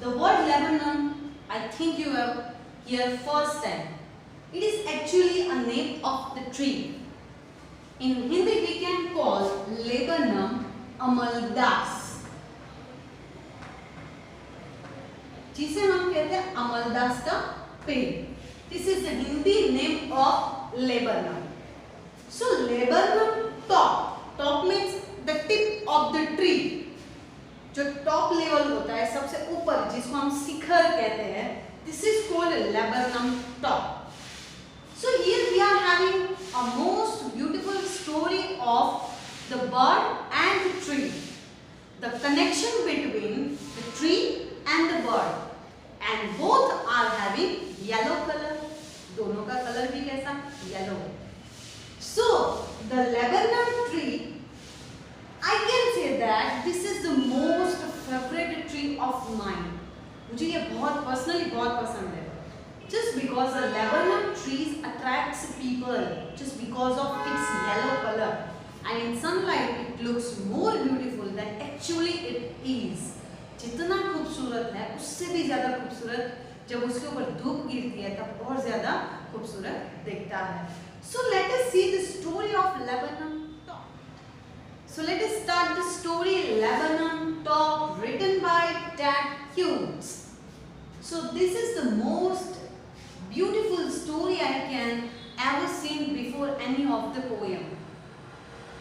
The word Lebanon, I think you have heard first time. It is actually a name of the tree. In Hindi we can call Lebanon Amaldas, जिसे हम कहते हैं अमलदास का पेड़. This is the Hindi name of Lebanon. So Lebanon top. Top means the tip of the tree. जो top level होता है सबसे ऊपर जिसको हम शिखर कहते हैं, this is called laburnum top. So here we are having a most beautiful story of the bird and the tree, the connection between the tree and the bird, and both are having yellow colour. दोनों का colour भी कैसा? Yellow. So the laburnum tree, I can say that this is the most favorite tree of mine. मुझे ये बहुत personally बहुत पसंद है. Just because the Lebanon trees attracts people, just because of its yellow color, and in sunlight it looks more beautiful than actually it is. जितना खूबसूरत है उससे भी ज़्यादा खूबसूरत जब उसके ऊपर धूप गिरती है तब और ज़्यादा खूबसूरत दिखता है. So let us see the story of Lebanon. So let us start the story Lebanon Top, written by Ted Hughes. So this is the most beautiful story I can ever seen before any of the poem.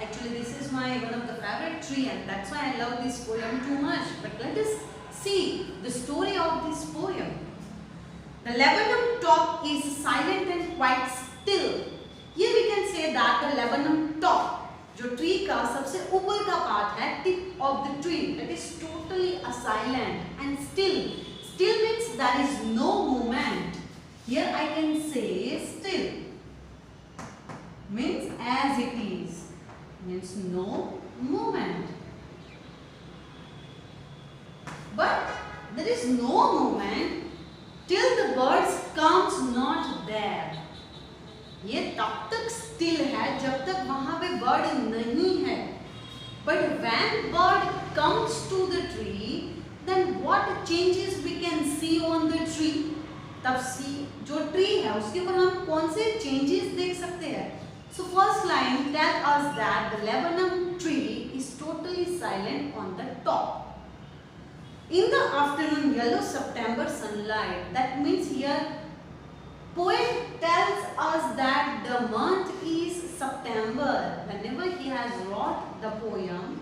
Actually this is my one of the favorite tree and that's why I love this poem too much. But let us see the story of this poem. The Lebanon top is silent and quite still. Here we can say that the Lebanon top, जो tree का सबसे ऊपर का part है, tip of the tree, that is totally silent and still. Still means there is no movement. Here I can say still means as it is, means no movement. But there is no movement till the birds comes not there. ये तब तक still है जब तक वहां पे bird नहीं है. But when bird comes to the tree, then what changes we can see on the tree. तब सी जो ट्री है उसके ऊपर हम कौन से चेंजेस देख सकते हैं. So first line tell us that the laburnum tree is totally silent on the top. In the afternoon yellow September sunlight, that means here poet tells us that the month is September. Whenever he has wrote the poem,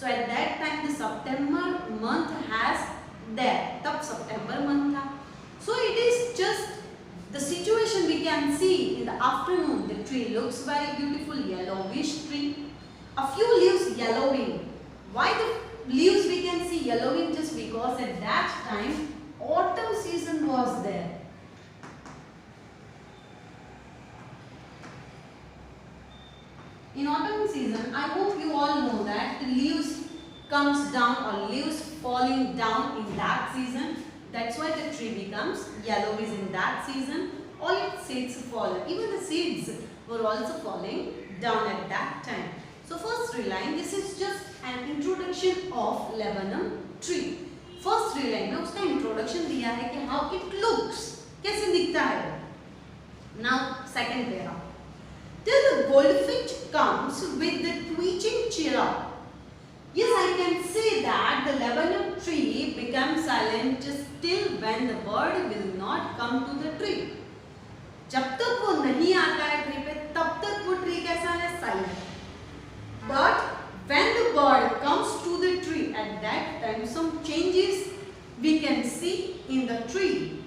so at that time the September month has there. Tab September month tha. So it is just the situation we can see in the afternoon. The tree looks very beautiful, yellowish tree. A few leaves yellowing. Why the leaves we can see yellowing? Just because at that time autumn season was there. In autumn season, I hope you all know that the leaves comes down or leaves falling down in that season. That's why the tree becomes yellowish in that season. All its seeds fall. Even the seeds were also falling down at that time. So first three line, this is just an introduction of Lebanon tree. First three line में उसका introduction दिया है कि how it looks, कैसे दिखता है. Now second para. Till the goldfinch comes with the twitching chirrup. Yes, I can say that the Lebanon tree becomes silent just till when the bird will not come to the tree. जब तक वो नहीं आता है tree पे तब तक वो ट्री कैसा है? Silent. But when the bird comes to the tree, at that time some changes we can see in the tree.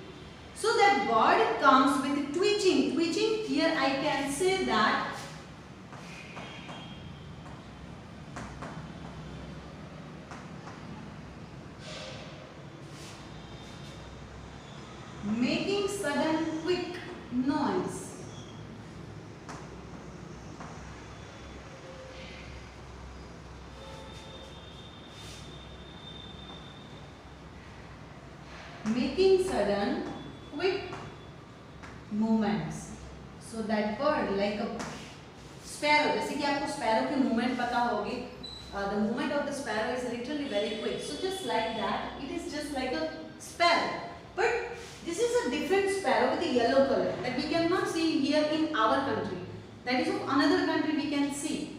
So that bird comes with twitching. Twitching, here I can say that making sudden quick noise. Making sudden quick movements. So that bird like a sparrow, जैसे कि आपको sparrow की movement पता होगी, the movement of the sparrow is literally very quick. So just like that, it is just like a that is of another country we can see.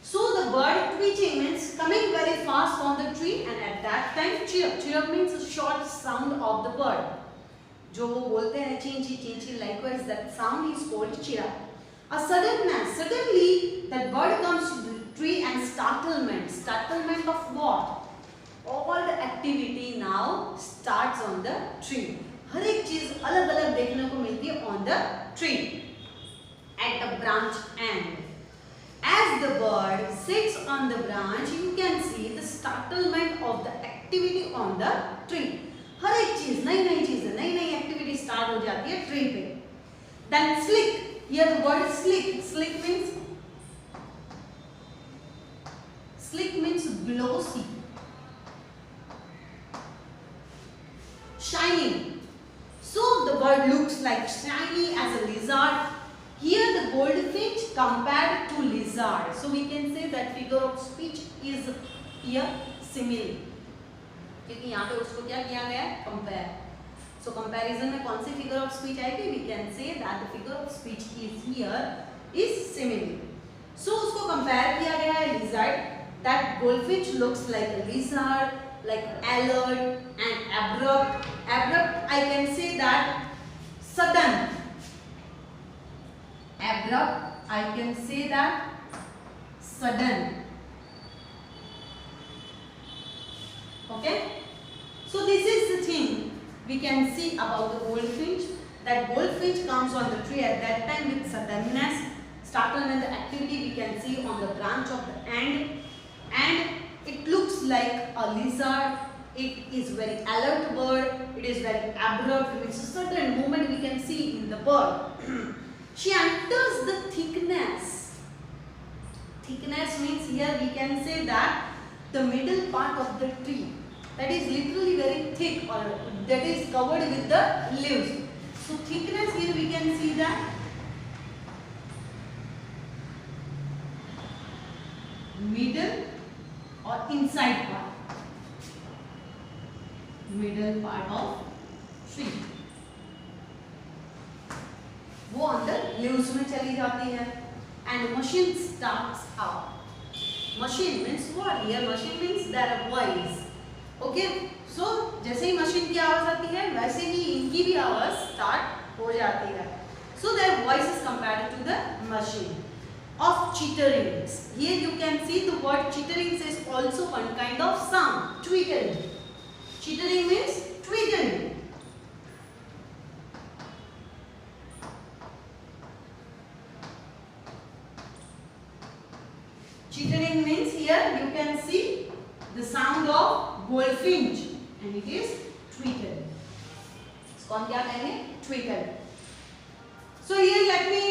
So the bird twitching means coming very fast on the tree, and at that time chirp. Chirp means a short sound of the bird. जो वो बोलते हैं चींची चींची, likewise that sound is called chirp. A suddenness, suddenly that bird comes to the tree and startlement. Startlement of what? All the activity now starts on the tree. हर एक चीज अलग अलग देखने को मिलती है on the tree. At the branch end. As the bird sits on the branch, you can see the startlement of the activity on the tree. हर एक चीज नई नई चीजें नई नई एक्टिविटी स्टार्ट हो जाती है ट्री पे. Then slick. Here the word slick. Slick means glossy, shining. So the bird looks like shiny as a lizard. Here the goldfinch compared to lizard. So we can say that figure of speech is here simile. क्योंकि यहाँ पे उसको क्या किया गया है? Compare. So comparison में कौन सी figure of speech आएगी? We can say that the figure of speech is here is simile. So उसको compare किया गया है lizard. That goldfinch looks like a lizard, like alert and abrupt. Abrupt, I can say that sudden. Abrupt, I can say that sudden. Okay? So this is the thing we can see about the goldfinch. That goldfinch comes on the tree at that time with suddenness. Startlement, the activity we can see on the branch of the end. And it looks like a lizard. It is very alert bird. It is very abrupt. It's a certain movement we can see in the bird. She enters the thickness. Thickness means here we can say that the middle part of the tree, that is literally very thick, or that is covered with the leaves. So thickness, here we can see that middle or inside part. Middle part of tree. वो अंदर leaves में चली जाती है. And machine starts out. Machine means what? Here machine means their voice. Okay? So जैसे ही machine की आवाज आती है, वैसे ही इनकी भी आवाज start हो जाती है. So their voice is compared to the machine. Of chittering. Here you can see the word chittering is also one kind of sound. Twittering. Chittering means twittering. Chittering means here you can see the sound of goldfinch, and it is twittering. इसको हम क्या कहेंगे? Twitter. So here let me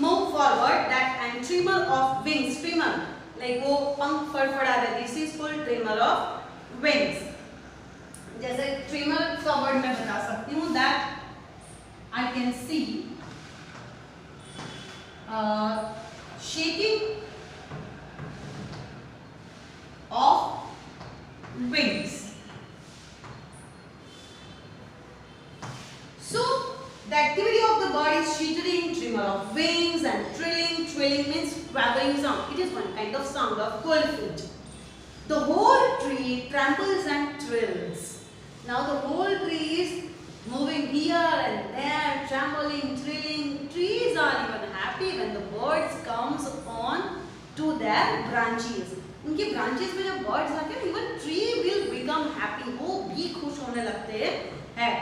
move forward. That and trimmer of wings. Trimmer, like वो पंख फड़फड़ा रहे. This is called trimmer of wings. जैसे trimmer का word मैं बता सकती हूँ that I can see shaking of wings. So the activity of the bird is chittering, trimmer of wings, and trilling. Trilling means quavering sound. It is one kind of sound of goldfinch. The whole tree trembles and trills. Now the whole tree is moving here and there, trembling, trilling. Trees are even happy when the birds comes on to their branches. उनकी branches में जब birds आते हैं, even tree will become happy. वो भी खुश होने लगते हैं.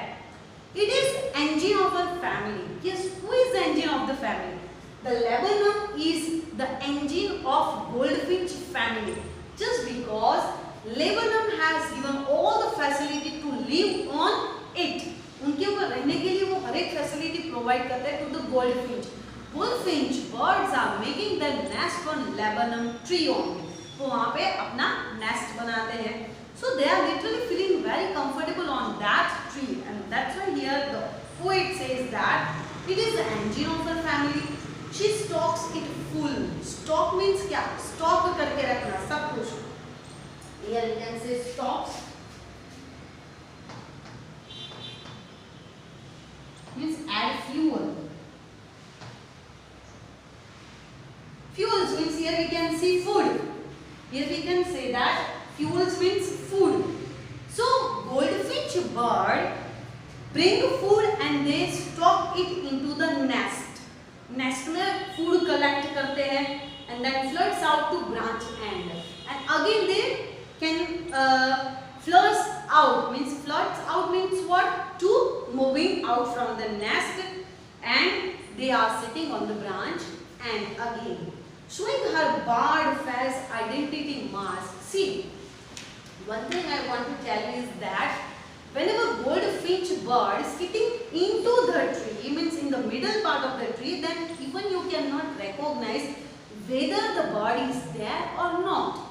It is engine of our family. Yes, who is the engine of the family? The laburnum is the engine of goldfinch family. Just because laburnum has given all the facility to live on it. उनके ऊपर रहने के लिए वो हर एक facility provide करते हैं to the goldfinch. Goldfinch birds are making their nest on laburnum tree only. वो वहाँ पे अपना nest बनाते हैं. So they are literally feeling very comfortable on that tree, and that's why here the poet says that it is the engine of the family. She stocks it full. Stock means क्या? Stock करके रखना सब कुछ. Here you can say stocks means add fuel. food. So goldfinch bird bring food and they stock it into the nest. Nest में food collect करते हैं and then flirts out to branch end. And again they can flirts out means what? To moving out from the nest and they are sitting on the branch and again showing her bird face identity mask. See, one thing I want to tell you is that whenever goldfinch bird is sitting into the tree, means in the middle part of the tree, then even you cannot recognize whether the bird is there or not.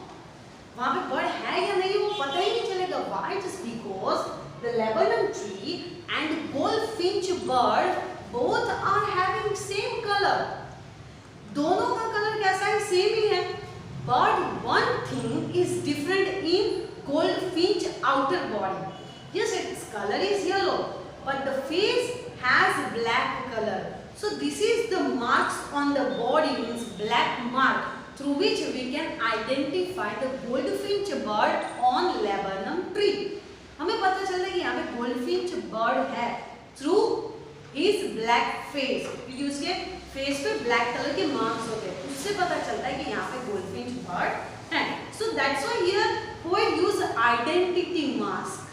वहाँ पे bird है या नहीं वो पता ही नहीं चलेगा. Why? Just because the laburnum tree and goldfinch bird both are having same color. दोनों का कलर कैसा है? सेम ही है. But one thing is different in goldfinch outer body. Yes, its color is yellow, but the face has black color. So this is the marks on the body, means black mark, through which we can identify the goldfinch bird on laburnum tree. हमें पता चलता है कि यहाँ पे goldfinch bird है through his black face, क्योंकि उसके face पे black color के marks होते हैं, उससे पता चलता है कि यहाँ पे goldfinch bird है. So that's why here poet use identity mask.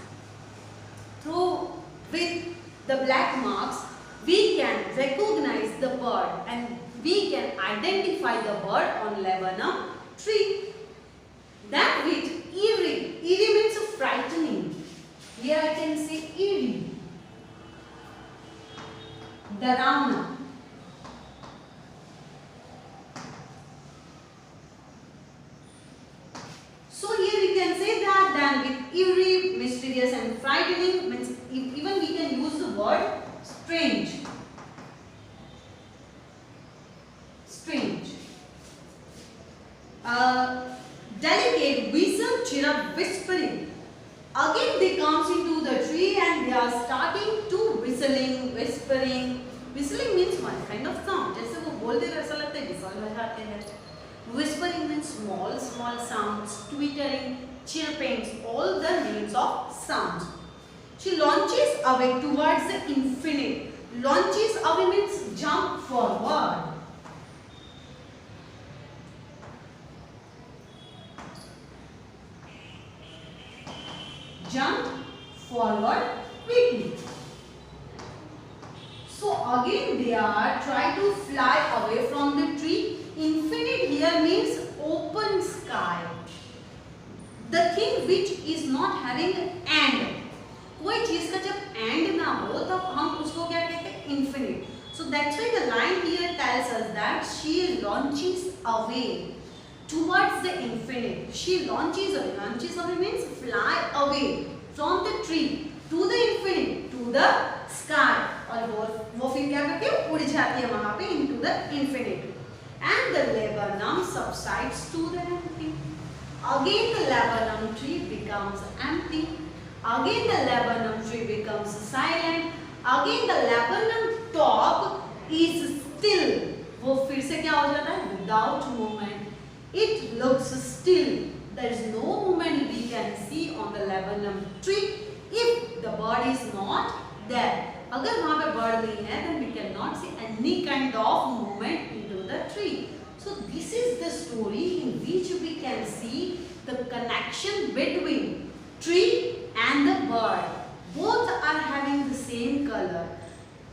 Through with the black marks we can recognize the bird and we can identify the bird on laburnum tree. That which eerie. Eerie means frightening. Here I can say eerie. डरावना. So here we can say that then with eerie, mysterious and frightening means even we can use the word strange. Strange. Delicate whistle, chirrup, whispering. Again they comes into the tree and they are starting to whistling, whispering. Whistling means one kind of sound. जैसे वो बोलते हैं ऐसा लगता है whistle बजाते हैं. Whispering means small sounds, twittering, chirping, all the names of sounds. She launches away towards the infinite. Launches away means jump forward. Jump forward quickly. So again they are trying to fly away from the tree. Infinite here means open sky. The thing which is not having end. कोई चीज का जब end ना हो तब हम उसको क्या कहते हैं? Infinite. So that's why the line here tells us that she launches away towards the infinite. She launches away. Launches away means fly away from the tree to the infinite, to the sky. और वो फिर क्या करती है? उड़ जाती है वहाँ पे into the infinite. And the laburnum subsides to the empty. Again the laburnum tree becomes empty. Again the laburnum tree becomes silent. Again the laburnum top is still. वो फिर से क्या हो जाता है? Without movement. It looks still. There is no movement we can see on the laburnum tree if the bird is not there. अगर वहाँ पे bird नहीं है, then we cannot see any kind of movement into the tree. So this is the story in which we can see the connection between tree and the bird. Both are having the same color.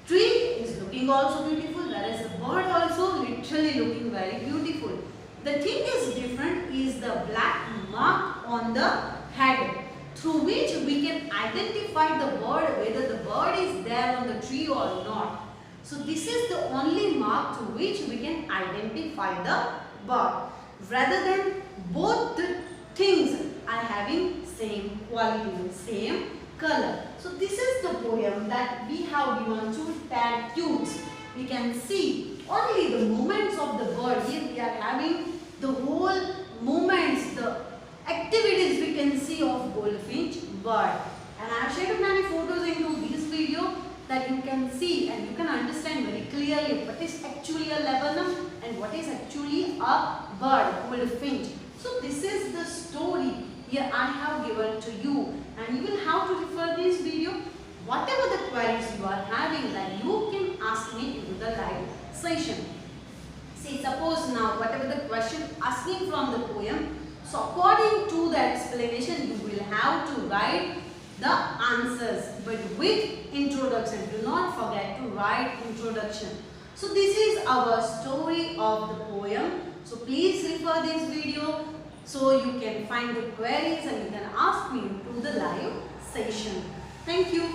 Tree is looking also beautiful, whereas the bird also literally looking very beautiful. The thing is different is the black mark on the head, through which we can identify the bird, whether the bird is there on the tree or not. So this is the only mark through which we can identify the bird, rather than both the things are having same quality, same color. So this is the poem that we have given to tag cues. We can see only the movements of the bird. Here we are having the whole movements, the activities we can see of goldfinch bird. And I have shared many photos into this video that you can see and you can understand very clearly what is actually a laburnum and what is actually a bird, goldfinch. So this is the story. here I have given to you, and you will have to refer this video. Whatever the queries you are having, that you can ask me in the live session. See, suppose now whatever the question asking from the poem, so according to the explanation you will have to write the answers, but with introduction. Do not forget to write introduction. So this is our story of the poem. So please refer this video so you can find the queries and you can ask me to the live session. Thank you.